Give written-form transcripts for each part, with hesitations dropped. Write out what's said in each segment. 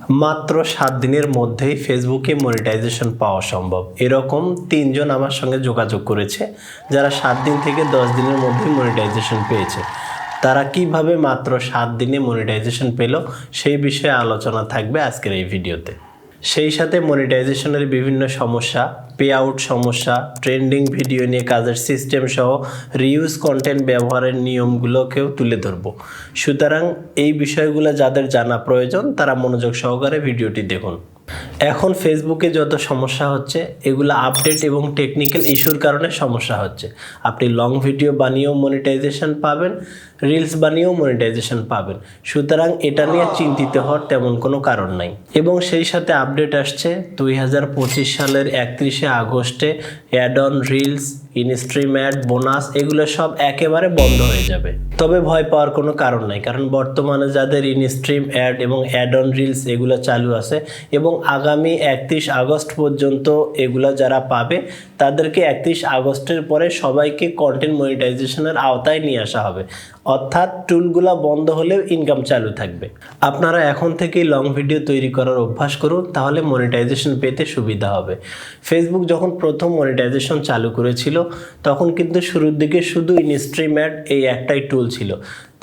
মাত্র 7 দিনের মধ্যেই ফেসবুকে মনিটাইজেশন পাওয়া সম্ভব। এরকম 3 জন আমার সঙ্গে যোগাযোগ করেছে যারা 7 দিন থেকে 10 দিনের মধ্যেই মনিটাইজেশন পেয়েছে। তারা কিভাবে মাত্র 7 দিনে মনিটাইজেশন পেল সেই বিষয়ে আলোচনা থাকবে আজকের এই ভিডিওতে। সেই সাথে মনিটাইজেশনের বিভিন্ন সমস্যা, পে আউট সমস্যা, ট্রেন্ডিং ভিডিও নিয়ে কাজের সিস্টেম সহ রিউজ কন্টেন্ট ব্যবহারের নিয়মগুলোকেও তুলে ধরব। সুতরাং এই বিষয়গুলো যাদের জানা প্রয়োজন তারা মনোযোগ সহকারে ভিডিওটি দেখুন। এখন ফেসবুকে যত সমস্যা হচ্ছে এগুলো আপডেট এবং টেকনিক্যাল ইস্যুর কারণে সমস্যা হচ্ছে। আপনি লং ভিডিও বানিয়েও মনিটাইজেশন পাবেন, রিলস বানিয়েও মনিটাইজেশন পাবেন। সুতরাং এটা নিয়ে চিন্তিত হওয়ার তেমন কোনো কারণ নাই। এবং সেই সাথে আপডেট আসছে 2025 সালের 31শে আগস্টে ad on reels, instream ad, bonus এগুলো সব একেবারে বন্ধ হয়ে যাবে। তবে ভয় পাওয়ার কোনো কারণ নাই, কারণ বর্তমানে যাদের ইনস্ট্রিম অ্যাড এবং অ্যাড অন রিলস এগুলো চালু আছে এবং আগামী 31 আগস্ট পর্যন্ত এগুলো যারা পাবে তাদেরকে 31 আগস্টের পরে সবাইকে কন্টেন্ট মনিটাইজেশনের আওতায় নিয়ে আসা হবে। অর্থাৎ টুলগুলো বন্ধ হলেও ইনকাম চালু থাকবে। আপনারা এখন থেকেই লং ভিডিও তৈরি করার অভ্যাস করুন, তাহলে মনিটাইজেশন পেতে সুবিধা হবে। ফেসবুক যখন প্রথম মনিটাইজেশন চালু করেছিল তখন কিন্তু শুরুর দিকে শুধু ইনস্ট্রিম অ্যাড এই একটাই টুল ছিল।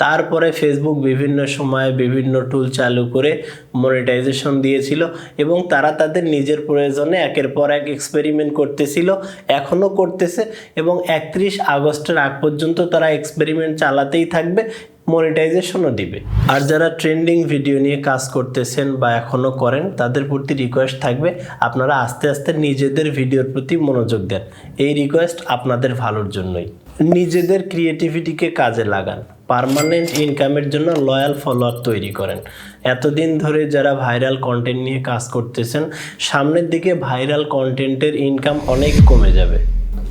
তারপরে ফেসবুক বিভিন্ন সময়ে বিভিন্ন টুল চালু করে মনিটাইজেশন দিয়েছিল এবং তারা তাদের নিজের প্রয়োজনে একের পর এক এক্সপেরিমেন্ট করতেছিল, এখনও করতেছে এবং 31 আগস্টের আগ পর্যন্ত তারা এক্সপেরিমেন্ট চালাতেই থাকবে, মনিটাইজেশনও দিবে। আর যারা ট্রেন্ডিং ভিডিও নিয়ে কাজ করতেছেন বা এখনও করেন তাদের প্রতি রিকোয়েস্ট থাকবে আপনারা আস্তে আস্তে নিজেদের ভিডিওর প্রতি মনোযোগ দেন। এই রিকোয়েস্ট আপনাদের ভালোর জন্যই। নিজেদের ক্রিয়েটিভিটিকে কাজে লাগান, পার্মানেন্ট ইনকামের জন্য লয়াল ফলোয়ার তৈরি করেন। এতদিন ধরে যারা ভাইরাল কন্টেন্ট নিয়ে কাজ করতেছেন সামনের দিকে ভাইরাল কন্টেন্টের ইনকাম অনেক কমে যাবে।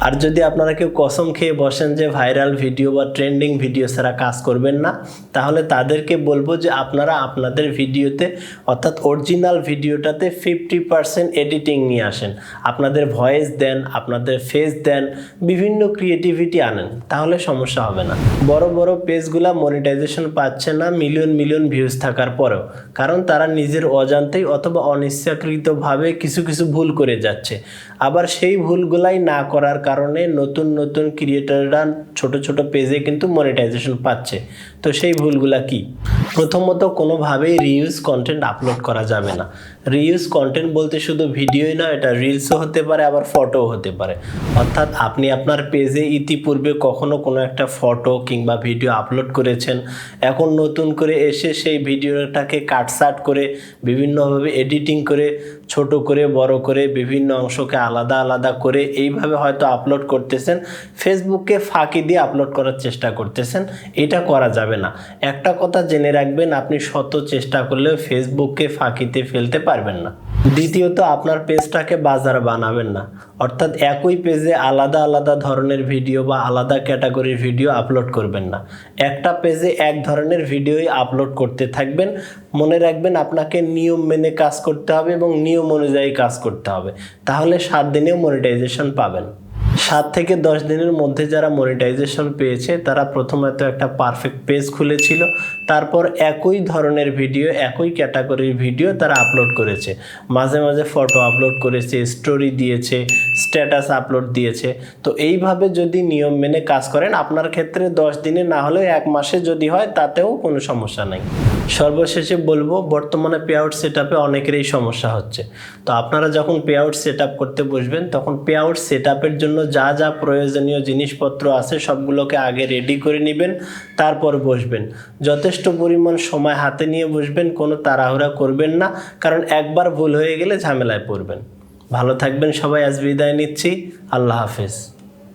আর যদি আপনারা কেউ কসম খেয়ে বসেন যে ভাইরাল ভিডিও বা ট্রেন্ডিং ভিডিও ছাড়া কাজ করবেন না, তাহলে তাদেরকে বলবো যে আপনারা আপনাদের ভিডিওতে অর্থাৎ অরিজিনাল ভিডিওটাতে 50% এডিটিং নিয়ে আসেন, আপনাদের ভয়েস দেন, আপনাদের ফেস দেন, বিভিন্ন ক্রিয়েটিভিটি আনেন, তাহলে সমস্যা হবে না। বড় বড় পেজগুলা মনিটাইজেশন পাচ্ছে না মিলিয়ন মিলিয়ন ভিউজ থাকার পরেও, কারণ তারা নিজের অজান্তেই অথবা অনিচ্ছাকৃতভাবে কিছু কিছু ভুল করে যাচ্ছে। আবার সেই ভুলগুলাই না করার কারণে নতুন নতুন ক্রিয়েটররা ছোট ছোট পেজে কিন্তু মনিটাইজেশন পাচ্ছে। তো সেই ভুলগুলা কি? প্রথমত, কোনোভাবেই রিউজ কন্টেন্ট আপলোড করা যাবে না। রিউজ কন্টেন্ট বলতে শুধু ভিডিওই না, এটা রিলসও হতে পারে, আবার ফটোও হতে পারে। অর্থাৎ আপনি আপনার পেজে ইতিপূর্বে কখনো কোনো একটা ফটো কিংবা ভিডিও আপলোড করেছেন, এখন নতুন করে এসে সেই ভিডিওটাকে কাটসাট করে বিভিন্নভাবে এডিটিং করে ছোট করে বড় করে বিভিন্ন অংশকে আলাদা আলাদা করে এইভাবে হয়তো আপলোড করতেছেন, ফেসবুককে ফাঁকি দিয়ে আপলোড করার চেষ্টা করতেছেন। এটা করা যাবে না। একটা কথা জেনে রাখবেন, আপনি শত চেষ্টা করলেও ফেসবুককে ফাঁকিতে ফেলতে পারবেন না। দ্বিতীয়ত, আপনার পেজটাকে বাজার বানাবেন না। অর্থাৎ একই পেজে আলাদা আলাদা ধরনের ভিডিও বা আলাদা ক্যাটাগরির ভিডিও আপলোড করবেন না। একটা পেজে এক ধরনের ভিডিওই আপলোড করতে থাকবেন। মনে রাখবেন আপনাকে নিয়ম মেনে কাজ করতে হবে এবং নিয়ম অনুযায়ী কাজ করতে হবে, তাহলে 7 দিনেও মনিটাইজেশন পাবেন। 7 থেকে 10 দিনের মধ্যে যারা মনিটাইজেশন পেয়েছে তারা প্রথমত একটা পারফেক্ট পেজ খুলেছিল, তারপর একই ধরনের ভিডিও একই ক্যাটাগরির ভিডিও তারা আপলোড করেছে, মাঝে মাঝে ফটো আপলোড করেছে, স্টোরি দিয়েছে, স্ট্যাটাস আপলোড দিয়েছে। তো এইভাবে যদি নিয়ম মেনে কাজ করেন আপনার ক্ষেত্রে 10 দিনে না হলেও 1 মাসে যদি হয় তাতেও কোনো সমস্যা নাই। সর্বশেষে বলবো, বর্তমানে পে আউট সেট আপে অনেকেরই সমস্যা হচ্ছে। তো আপনারা যখন পে আউট সেট আপ করতে বসবেন তখন পে আউট সেট আপের জন্য যা যা প্রয়োজনীয় জিনিসপত্র আছে সবগুলোকে আগে রেডি করে নেবেন, তারপর বসবেন। যথেষ্ট পরিমাণ সময় হাতে নিয়ে বসবেন, কোনো তাড়াহুড়া করবেন না, কারণ একবার ভুল হয়ে গেলে ঝামেলায় পড়বেন। ভালো থাকবেন সবাই, আজ বিদায় নিচ্ছি। আল্লাহ হাফেজ।